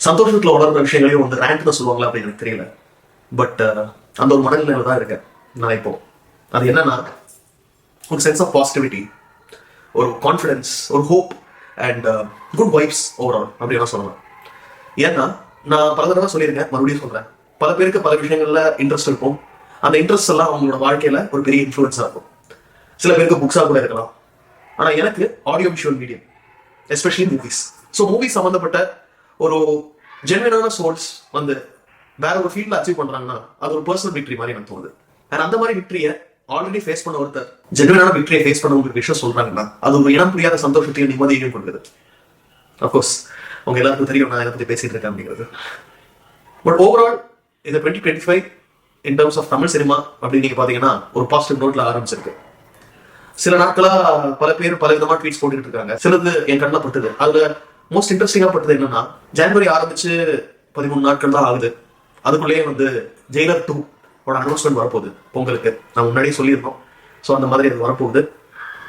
சந்தோஷத்துல வளர்ற விஷயங்களையும் வந்து ரேங்க்னு சொல்லுவாங்களா அப்படின்னு எனக்கு தெரியல. பட் அந்த ஒரு மனநிலையில தான் இருக்கேன் நான் இப்போ. அது என்னன்னா, ஒரு சென்ஸ் ஆஃப் பாசிட்டிவிட்டி, ஒரு கான்ஃபிடன்ஸ், ஒரு hope and good vibes overall அப்படின்னு சொல்லலாம். ஏன்னா நான் பல தடவை சொல்லியிருக்கேன், மறுபடியும் சொல்றேன், பல பேருக்கு பல விஷயங்கள்ல இன்ட்ரெஸ்ட் இருக்கும். அந்த இன்ட்ரெஸ்ட் எல்லாம் அவங்களோட வாழ்க்கையில ஒரு பெரிய இன்ஃப்ளூயன்ஸா இருக்கும். சில பேருக்கு புக்ஸா கூட இருக்கலாம். ஆனா எனக்கு audio visual medium, especially movies. So movies சம்பந்தப்பட்ட ஒரு ஜென்வினான சோர்ஸ் வந்து வேற ஒரு ஃபீல்ட்ல அச்சீவ் பண்றாங்கன்னா அது ஒரு பர்சனல் விக்டரி மாதிரி எனக்கு தோணுது. அண்ட் அந்த மாதிரி விக்டரியை ஆல்ரெடி ஃபேஸ் பண்ண ஒருத்தர் ஜென்வினான விக்டரியை ஃபேஸ் பண்ண ஒரு விஷயம் சொல்றாங்கன்னா அது ஒரு இனம் புரியாத சந்தோஷத்தையும் நிம்மதியையும் கொடுக்குது. அப்கோர்ஸ் உங்க எல்லாருக்கும் தெரியும் நான் இதை பத்தி பேசிட்டு இருக்கேன் அப்படிங்கிறது. பட் ஓவரால் இந்த 2025 in terms of Tamil cinema அப்படின்னு நீங்க பாத்தீங்கன்னா ஒரு பாசிட்டிவ் நோட்ல ஆரம்பிச்சிருக்கு. சில நாட்களா பல பேர் பல விதமா ட்வீட்ஸ் போட்டுட்டு இருக்காங்க. சிலது என் கண்ணில் பட்டது. அதுல மோஸ்ட் இன்ட்ரெஸ்டிங்கா பட்டது என்னன்னா, ஜனவரி ஆரம்பிச்சு 13 நாட்கள் தான் ஆகுது, அதுக்குள்ளேயே வந்து ஜெயிலர் 2 அனௌன்ஸ்மெண்ட் வரப்போகுது பொங்கலுக்கு. நான் முன்னாடியே சொல்லியிருந்தோம். ஸோ அந்த மாதிரி அது வரப்போகுது.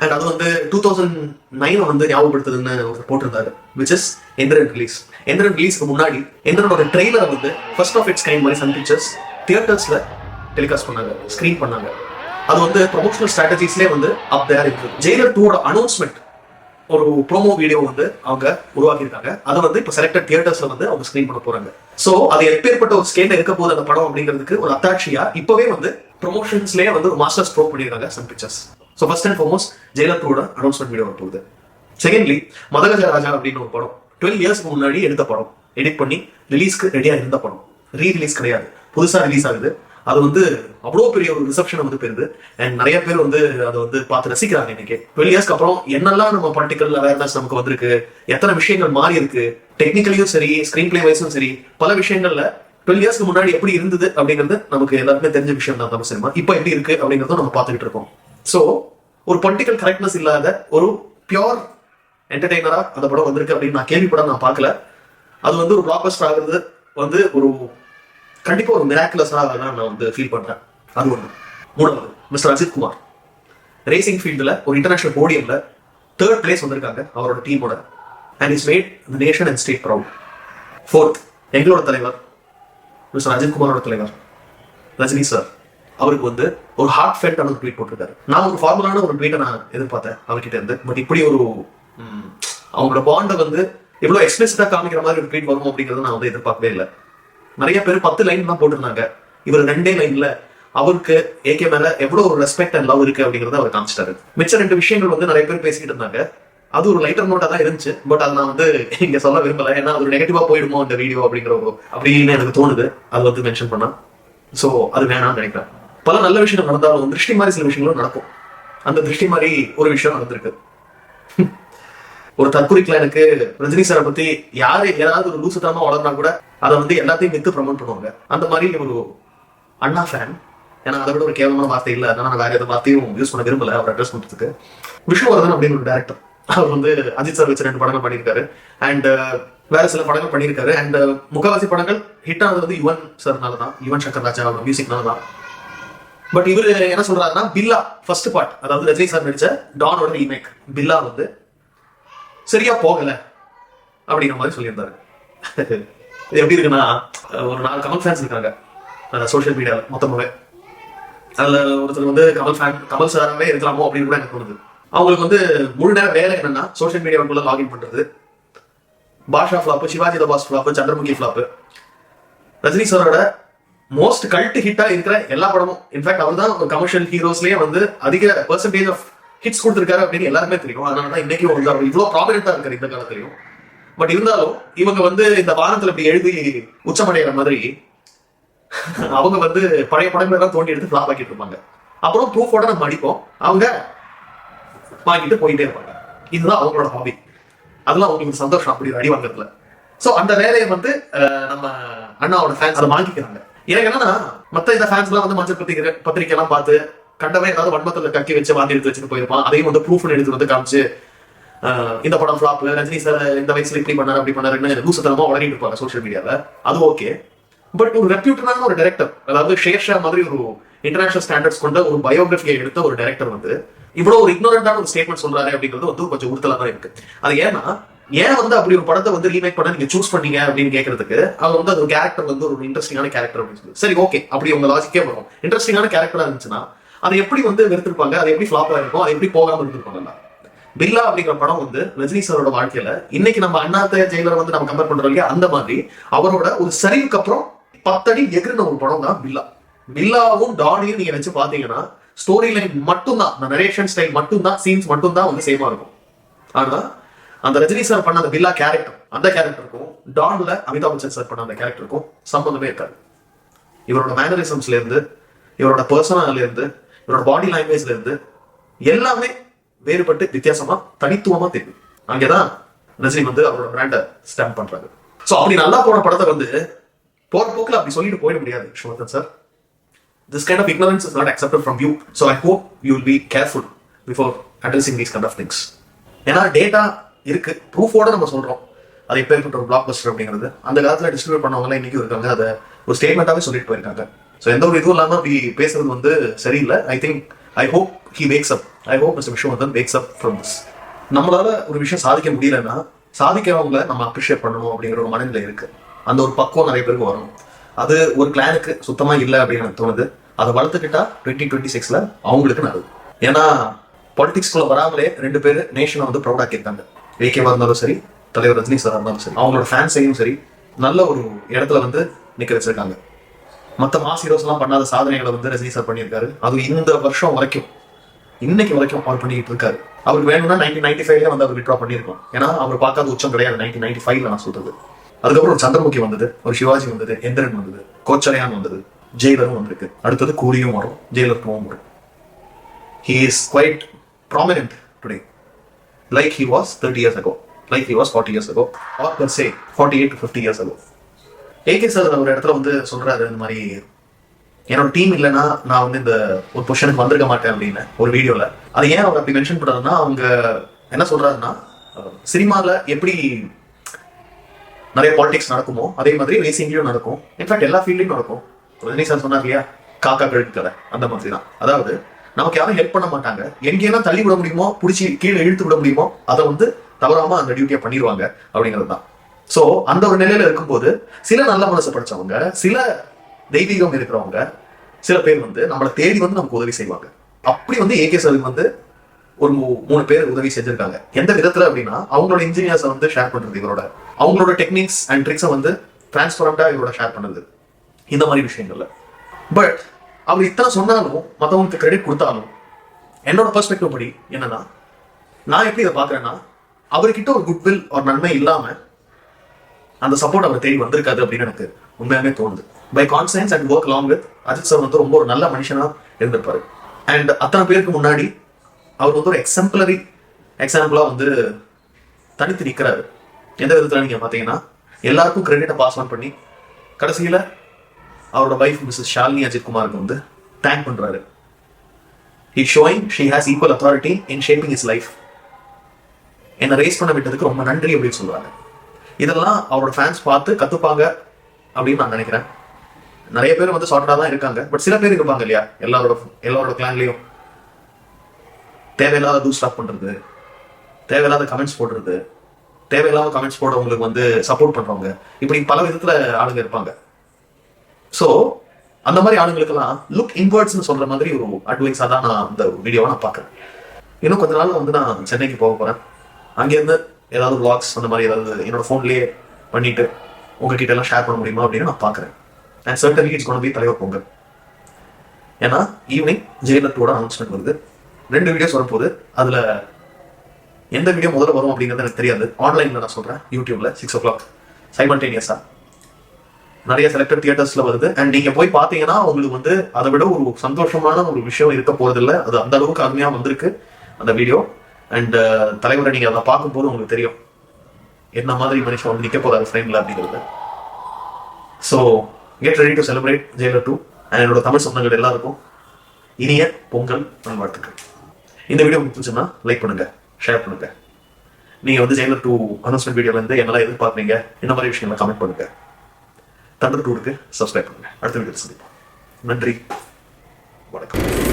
அண்ட் அது வந்து 2009 வந்து ஞாபகப்படுத்துதுன்னு ஒரு போட்டிருந்தாரு, which is Enthiran release. Enthiran ரிலீஸ்க்கு முன்னாடி எந்திரனோட ட்ரெய்லரை வந்து ஃபர்ஸ்ட் ஆஃப் இட்ஸ் கைண்ட் மாதிரி சன் பிக்சர்ஸ் தியேட்டர்ஸ்ல டெலிகாஸ்ட் பண்ணாங்க, ஸ்கிரீன் பண்ணாங்க. அது வந்து ப்ரொமோஷனல் ஸ்ட்ராட்டஜிஸ்லேயே வந்து அப் தேர் இருக்குது. ஜெயிலர் 2 அனௌன்ஸ்மெண்ட் ஒரு ப்ரோமோ வீடியோ வந்து அவங்க உருவாக்கியிருக்காங்க. அதை வந்து இப்போ செலக்டட் தியேட்டர்ஸ்ல வந்து அவங்க ஸ்கிரீன் பண்ண போறாங்க. ஸோ அது எப்பேற்பட்ட ஒரு ஸ்கேல்ல இருக்க போகுது அந்த படம் அப்படிங்கிறதுக்கு ஒரு அத்தாட்சியா இப்பவே வந்து ப்ரொமோஷன்ஸ்லேயே வந்து ஒரு மாஸ்டர் ஸ்ட்ரோக் பண்ணியிருக்காங்க Sun Pictures. So first and foremost Jailer 2 announcement video வரப்போகுது. செகண்ட்லி மதகஜ ராஜா அப்படின்னு ஒரு படம் 12 இயர்ஸ்க்கு முன்னாடி எடுத்த படம், எடிட் பண்ணி ரிலீஸ்க்கு ரெடியா இருந்த படம், ரீ-ரிலீஸ் கிடையாது, புதுசா ரிலீஸ் ஆகுது. அது வந்து அவ்வளோ பெரிய ஒரு ரிசப்ஷன் வந்து பெறுது. அண்ட் நிறைய பேர் வந்து அதை வந்து பார்த்து ரசிக்கிறாங்க. இன்னைக்கு 12 இயர்ஸ்க்கு அப்புறம் என்னெல்லாம் நம்ம பொலிட்டிக்கல் அவேர்னஸ் நமக்கு வந்திருக்கு, எத்தனை விஷயங்கள் மாறி இருக்கு, டெக்னிக்கலியும் சரி ஸ்கிரீன் பிளே வைஸும் சரி, பல விஷயங்கள்ல 12 இயர்ஸ்க்கு முன்னாடி எப்படி இருந்தது அப்படிங்கிறது நமக்கு எல்லாருமே தெரிஞ்ச விஷயம் தான் தமிழ் சினிமா. இப்போ எப்படி இருக்கு அப்படிங்கிறதும் நம்ம பார்த்துக்கிட்டு இருக்கோம். ஸோ ஒரு பொலிட்டிக்கல் கரெக்ட்னஸ் இல்லாத ஒரு பியோர் என்டர்டெய்னரா அந்த படம் வந்திருக்கு அப்படின்னு நான் கேள்விப்பட நான் பார்க்கல. அது வந்து ஒரு பிளாக் பஸ்டர் ஆகுறது வந்து ஒரு கண்டிப்பா ஒரு மிராக்குலஸா நான் வந்து ஃபீல் பண்றேன். அது ஒண்ணு. மூணாவது, மிஸ்டர் அஜித் குமார் ரேசிங் ஃபீல்டுல ஒரு இன்டர்நேஷனல் போடியம்ல 3rd பிளேஸ் வந்திருக்காங்க அவரோட டீமோட. And is made the nation and state proud. 4th, எங்களோட தலைவர் மிஸ்டர் அஜித் குமாரோட தலைவர் ரஜினி சார், அவருக்கு வந்து ஒரு ஹார்ட் ஃபெல்ட்டான ஒரு ட்வீட் போட்டிருக்காரு. நான் ஒரு ஃபார்மலான ஒரு ட்வீட்டை நான் எதிர்பார்த்தேன் அவர்கிட்ட இருந்து. பட் இப்படி ஒரு அவங்களோட பாண்டை வந்து எவ்வளவு எக்ஸ்பிளிசிட்டா காமிக்கிற மாதிரி ஒரு ட்வீட் வரும் அப்படிங்கறத நான் வந்து எதிர்பார்க்கவே இல்லை. நிறைய பேர் 10 லைன் தான் போட்டிருந்தாங்க. இவர் 2 லைன்ல அவருக்கு ஏகே மேல எவ்வளவு ஒரு ரெஸ்பெக்ட் அண்ட் லவ் இருக்கு அப்படிங்கறத அவர் காமிச்சிட்டாரு. மிச்ச 2 விஷயங்கள் வந்து நிறைய பேர் பேசிக்கிட்டு இருந்தாங்க. அது ஒரு லைட்டர் நோட்டா தான் இருந்துச்சு. பட் அதை நான் வந்து இங்க சொல்ல விரும்பல. ஏன்னா அது நெகட்டிவா போயிடுமோ அந்த வீடியோ அப்படிங்கிற அப்படின்னு எனக்கு தோணுது அது வந்து மென்ஷன் பண்ணா. ஸோ அது வேணாம்னு நினைக்கிறேன். பல நல்ல விஷயங்கள் நடந்தாலும் திருஷ்டி மாதிரி சில விஷயங்களும் நடக்கும். அந்த திருஷ்டி மாதிரி ஒரு விஷயம் நடந்திருக்கு. ஒரு தற்குறிக்கல எனக்கு ரஜினி சாரை பத்தி யாரு ஏதாவது ஒரு லூசுத்தனமா வளர்னா கூட அதை வந்து எல்லாத்தையும் வித்து ப்ரமோட் பண்ணுவாங்க. அந்த மாதிரி ஒரு அண்ணா ஃபேன். ஏன்னா அதை விட ஒரு கேவலமான வார்த்தை இல்லை, அதனால நான் வேற எந்த வார்த்தையும் யூஸ் பண்ண விரும்பல அவர் அட்ரஸ் பண்றதுக்கு. விஷ்ணுவர்தன் அப்படின்னு ஒரு டேரக்டர், அவர் வந்து அஜித் சார் வச்சு 2 படங்கள் பண்ணியிருக்காரு. அண்ட் வேற சில படங்கள் பண்ணியிருக்காரு. அண்ட் முக்காவாசி படங்கள் ஹிட் ஆனது வந்து யுவன் சார்னால தான், யுவன் சங்கர் ராஜா மியூசிக்னால தான். பட் இவரு என்ன சொல்றாருன்னா, பில்லா ஃபர்ஸ்ட் பார்ட், அதாவது ரஜினி சார் நடிச்ச டானோட ரீமேக் பில்லா வந்து சரியா போகல அப்படிங்கிற மாதிரி சொல்லியிருந்தாரு. இது எப்படி இருக்குன்னா, ஒரு 4 கமல் ஃபேன்ஸ் இருக்காங்க சோசியல் மீடியாவில் மொத்தமாவே. அதுல ஒருத்தர் வந்து கமல் சாராவே இருக்கலாமோ அப்படின்னு கூட எனக்கு தோணுது. அவங்களுக்கு வந்து முழு நேரம் வேலை என்னன்னா சோசியல் மீடியாவுக்குள்ள லாகின் பண்றது. Baasha flop, Sivaji The Boss flop, Chandramukhi flop. Rajini சாரோட மோஸ்ட் கல்ட் ஹிட்டா இருக்கிற எல்லா படமும், இன்ஃபேக்ட் அவர் தான் ஒரு கமர்ஷியல் ஹீரோஸ்லயே வந்து அதிக பெர்சன்டேஜ் ஆஃப் ஹிட்ஸ் கொடுத்திருக்காரு அப்படின்னு எல்லாருமே தெரியும். அதனாலதான் இன்னைக்கும் வந்து அவர் இவ்வளவு ப்ராமினென்ட்டா இருக்காரு இந்த காலத்திலையும். பட் இருந்தாலும் இவங்க வந்து இந்த வாரத்துல இப்படி எழுதி உச்சமடைகிற மாதிரி அவங்க வந்து பழைய படங்களை எல்லாம் தோண்டி எடுத்து ஃபிளாப் ஆக்கிட்டு இருப்பாங்க. அப்புறம் ப்ரூஃபோட நம்ம அடிப்போம், அவங்க வாங்கிட்டு போயிட்டே இருப்பாங்க. இதுதான் அவங்களோட ஹாபி. அதெல்லாம் அவங்களுக்கு சந்தோஷம் அப்படி அடி வாங்குறதுல. சோ அந்த வேலையை வந்து நம்ம அண்ணாவோட ஃபேன்ஸ் அதை வாங்கிக்கிறாங்க. எனக்கு என்னன்னா, மத்த இந்த ஃபேன்ஸ் எல்லாம் வந்து மஞ்சள் பத்திரிகை எல்லாம் பார்த்து கண்டவே ஏதாவது வன்மத்துல கக்கி வச்சு வாங்கி எடுத்து வச்சுட்டு போயிருப்பான். அதையும் வந்து ப்ரூஃப் எடுத்து வந்து காமிச்சு இந்த படம் ஃபிளாப், ரஜினி சார் இந்த வயசுல இப்படி பண்ணாரு அப்படி பண்ணாருன்னு லூசுத்தனமா வளரிட்டு இருப்பாங்க சோசியல் மீடியால. அது ஓகே. பட் ஒரு ரெப்யூட்டடான ஒரு டைரக்டர், அதாவது ஷேர்ஷா மாதிரி ஒரு இன்டர்நேஷனல் ஸ்டாண்டர்ட்ஸ் கொண்ட ஒரு பயோகிராஃபியை எடுத்த ஒரு டைரக்டர் வந்து இவ்வளவு ஒரு இக்னோரண்டான ஒரு ஸ்டேட்மெண்ட் சொல்றாரு அப்படிங்கிறது வந்து கொஞ்சம் உறுத்தலா தான் இருக்கு. அது ஏன்னா ஏன் வந்து அப்படி ஒரு படத்தை வந்து ரீமேக் பண்ண நீங்க சூஸ் பண்ணீங்க அப்படின்னு கேட்கறதுக்கு அவர் வந்து அது கேரக்டர் வந்து ஒரு இன்ட்ரெஸ்டிங்கான கேரக்டர் அப்படின்னு சொல்லி சரி ஓகே அப்படி உங்க லாஜிக்கே வரும். இன்ட்ரெஸ்டிங்கான கேரக்டரா இருந்துச்சுன்னா அதை எப்படி வந்து வெறுத்திருப்பாங்க, அதை எப்படி ஃபிளாப் ஆயிருக்கும், அதை எப்படி போகாம இருந்திருப்பாங்க. பில்லா அப்படிங்கிற படம் வந்து ரஜினி சாரோட வாழ்க்கையில இன்னைக்கு நம்ம அண்ணாத்த ஜெயிலரை வந்து நம்ம கம்பேர் பண்றோம் இல்லையா, அந்த மாதிரி அவரோட ஒரு சரிவுக்கு அப்புறம் 10 அடி எகிரின ஒரு படம் தான் பில்லா. பில்லாவும் டானியும் நீங்க வச்சு பாத்தீங்கன்னா ஸ்டோரி லைன் மட்டும்தான், நரேஷன் ஸ்டைல் மட்டும்தான், சீன்ஸ் மட்டும்தான் வந்து சேமா இருக்கும். ஆனா அந்த ரஜினி சார் பண்ண அந்த பில்லா கேரக்டர், அந்த கேரக்டருக்கும் டான்ல அமிதாப் பச்சன் சார் பண்ண அந்த கேரக்டருக்கும் சம்பந்தமே இருக்காது. இவரோட மேனரிசம்ஸ்ல இருந்து, இவரோட பர்சனல்ல இருந்து, இவரோட பாடி லாங்குவேஜ்ல இருந்து எல்லாமே வேறுபட்டு வித்தியாசமா தனித்துவமா தெரியும். அங்கேதான் ரஜினி வந்து அவரோட பிராண்ட ஸ்டாம்ப் பண்றாங்க. சோ அப்படி நல்லா போன படத்தை வந்து போற போக்குல அப்படி சொல்லிட்டு போயிட முடியாது Vishnuvardhan sir. This kind of ignorance is not accepted from you. So I hope you will be careful before addressing these kind of things. ஏன்னா டேட்டா இருக்கு, ப்ரூஃபோட நம்ம சொல்றோம் அது எப்போ ஏற்பட்ட ஒரு பிளாக் பஸ்டர் அப்படிங்கிறது. அந்த காலத்துல டிஸ்ட்ரிபியூட் பண்ணவங்க இன்னைக்கு இருக்காங்க, அதை ஒரு ஸ்டேட்மெண்டாவே சொல்லிட்டு போயிருக்காங்க. ஸோ எந்த ஒரு இதுவும் இல்லாம அப்படி பேசுறது வந்து சரியில்லை. I hope he wakes up. I hope Mr. Vishnuvarthan wakes up from this. நம்மளால ஒரு விஷயம் சாதிக்க முடியலன்னா சாதிக்கிறவங்களை நம்ம அப்ரிஷியேட் பண்ணணும் அப்படிங்கிற ஒரு மனநிலை இருக்கு. அந்த ஒரு பக்குவம் நிறைய பேருக்கு வரணும். அது ஒரு கிளானுக்கு சுத்தமா இல்லை அப்படின்னு எனக்கு தோணுது. அதை வளர்த்துக்கிட்டா 2026ல அவங்களுக்கு நல்லது. ஏன்னா பாலிடிக்ஸ்குள்ள வராமலே 2 பேர் நேஷனை வந்து ப்ரௌடாக்கியிருக்காங்க. ஏகேவா இருந்தாலும் சரி, தலைவர் ரஜினி சார் இருந்தாலும் சரி, அவங்களோட ஃபேன்ஸையும் சரி நல்ல ஒரு இடத்துல வந்து நிக்க வச்சிருக்காங்க. மற்ற மாஸ் ஹீரோஸ் எல்லாம் பண்ணாத சாதனைகளை வந்து ரஜினி சார் பண்ணியிருக்காரு. அது இந்த வருஷம் வரைக்கும் இன்னைக்கு வரைக்கும் அவர் பண்ணிட்டு இருக்காரு. அவருக்கு வேணும்னா 1995 வந்து அவர் விட்ரா பண்ணிருக்கோம். ஏன்னா அவர் பார்க்காத உச்சம் கிடையாது 1995 நான் சொல்றது. அதுக்கப்புறம் ஒரு சந்திரமுகி வந்தது, ஒரு சிவாஜி வந்தது, எந்திரன் வந்தது, கோச்சரையான் வந்தது, ஜெயிலரும் வந்திருக்கு, அடுத்தது கூலியும் வரும், ஜெயிலர் 2 வரும். He is quite prominent today, like he was 30 years ago, like he was 40 years ago, or per se 48 to 50 years ago. AK sir ஒரு இடத்துல வந்து சொல்றாரு, இந்த மாதிரி என்னோட டீம் இல்லைன்னா நான் வந்து இந்த ஒரு பொசிஷனுக்கு வந்திருக்க மாட்டேன் அப்படின்னு ஒரு வீடியோல. அது ஏன் அவர் அப்படி மென்ஷன் பண்றாருன்னா, அவங்க என்ன சொல்றாருன்னா, சினிமால எப்படி நிறைய பாலிடிக்ஸ் நடக்குமோ அதே மாதிரி ரேசிங்லயும் நடக்கும், இன்ஃபேக்ட் எல்லா ஃபீல்ட்லயும் நடக்கும். ரஜினி சார் சொன்னார் இல்லையா, காக்கா கழுத்து கதை, அந்த மாதிரி தான். அதாவது நமக்கு யாரும் ஹெல்ப் பண்ண மாட்டாங்க, எங்கேயெல்லாம் தள்ளி விட முடியுமோ, பிடிச்சி கீழே இழுத்து விட முடியுமோ அதை வந்து தவறாம அந்த டியூட்டியை பண்ணிடுவாங்க அப்படிங்கிறது தான். ஸோ அந்த ஒரு நிலையில இருக்கும்போது சில நல்ல மனசு படிச்சவங்க, சில தெய்வீகம் இருக்கிறவங்க, சில பேர் வந்து நம்மளை தேடி வந்து நமக்கு உதவி செய்வாங்க. அப்படி வந்து ஏகே சாருக்கு வந்து ஒரு 3 பேர் உதவி செஞ்சிருக்காங்க. எந்த விதத்துல அப்படின்னா, அவங்களோட இன்ஜினியர்ஸை வந்து ஷேர் பண்றது, இவரோட அவங்களோட டெக்னிக்ஸ் அண்ட் ட்ரிக்ஸை வந்து டிரான்ஸ்பரண்டா இவரோட ஷேர் பண்ணுறது, இந்த மாதிரி விஷயங்கள்ல. பட் அவர் இத்தனை சொன்னாலும், மற்றவங்களுக்கு கிரெடிட் கொடுத்தாலும், என்னோட பெர்ஸ்பெக்டிவ் படி என்னன்னா, நான் எப்படி இதை பாக்குறேன்னா, அவர்கிட்ட ஒரு குட்வில் ஒரு நன்மை இல்லாம அந்த சப்போர்ட் அவர் தேடி வந்திருக்காது அப்படின்னு எனக்கு உண்மையாவே தோணுது. By chance and work along with Ajith sir வந்து ரொம்ப ஒரு நல்ல மனுஷனா இருந்திருப்பாரு. அண்ட் அத்தனை பேருக்கு முன்னாடி அவர் வந்து ஒரு எக்ஸாம்பிளா வந்து தனித்து நிற்கிறாரு. எந்த விதத்துல நீங்க பாத்தீங்கன்னா, எல்லாருக்கும் கிரெடிட்டை பாஸ் ஆன் பண்ணி கடைசியில அவரோட வைஃப் மிஸ்ஸஸ் ஷாலினி அஜித் குமாருக்கு வந்து தேங்க் பண்றாரு. He showing she has equal authority in shaping his life. என்னை ரேஸ் பண்ண விட்டதுக்கு ரொம்ப நன்றி அப்படின்னு சொல்றாங்க. இதெல்லாம் அவரோட ஃபேன்ஸ் பார்த்து கத்துப்பாங்க அப்படின்னு நான் நினைக்கிறேன். நிறைய பேர் வந்து சார்ட்டா தான் இருக்காங்க, பட் சில பேர் இருப்பாங்க இல்லையா, எல்லாரோட கிளான்லயும் தேவையில்லாத டூ ஸ்டாப் பண்றது, தேவையில்லாத கமெண்ட்ஸ் போடுறது, தேவையில்லாத கமெண்ட்ஸ் போட உங்களுக்கு வந்து சப்போர்ட் பண்றவங்க, இப்படி பல விதத்துல ஆளுங்க இருப்பாங்க. ஸோ அந்த மாதிரி ஆளுங்களுக்கெல்லாம் லுக் இன்வர்ட்ஸ்னு சொல்ற மாதிரி ஒரு அட்வைஸா தான் நான் இந்த வீடியோவை நான் பார்க்குறேன். இன்னும் கொஞ்ச நாள் வந்து நான் சென்னைக்கு போக போறேன். அங்கேருந்து ஏதாவது விளாக்ஸ் அந்த மாதிரி ஏதாவது என்னோட ஃபோன்லேயே பண்ணிட்டு உங்ககிட்ட எல்லாம் ஷேர் பண்ண முடியுமா அப்படின்னு நான் பார்க்குறேன். And certainly it's gonna be Thalaivar Pongal. ஏன்னா ஈவினிங் ஜெயிலர் 2 அனௌன்ஸ்மெண்ட் வருது. 2 வீடியோஸ் வரும்போது அதுல எந்த வீடியோ முதல்ல வரும் அப்படிங்கிறது எனக்கு தெரியாது. ஆன்லைன்ல நான் சொல்றேன், யூடியூப்ல 6 o'clock சைமல்டேனியஸா நிறைய செலக்டட் தியேட்டர்ஸ்ல வருது. அண்ட் நீங்க போய் பாத்தீங்கன்னா உங்களுக்கு வந்து அதை விட ஒரு சந்தோஷமான ஒரு விஷயம் இருக்க போறது இல்லை. அது அந்த அளவுக்கு அருமையா வந்திருக்கு அந்த வீடியோ. அண்ட் தலைவரை நீங்க அதை பார்க்கும்போது உங்களுக்கு தெரியும் என்ன மாதிரி மனுஷன் வந்து நிக்க போறாரு ஃப்ரேம்ல அப்படிங்கிறது. So get ready to celebrate Jailer 2. And என்னோட தமிழ் சொந்தங்கள் எல்லாருக்கும் இனிய பொங்கல் நல்வாழ்த்துக்கள். இந்த வீடியோ உங்களுக்கு பிடிச்சுன்னா லைக் பண்ணுங்க, ஷேர் பண்ணுங்க. நீங்க வந்து ஜெயிலர் 2 அனௌன்ஸ்மெண்ட் வீடியோல இருந்து என்னெல்லாம் எதிர்பார்க்குறீங்க, இந்த மாதிரி விஷயங்களை கமெண்ட் பண்ணுங்க. தண்டர் 2க்கு சப்ஸ்கிரைப் பண்ணுங்க. அடுத்த வீடியோ சந்திப்போம். நன்றி, வணக்கம்.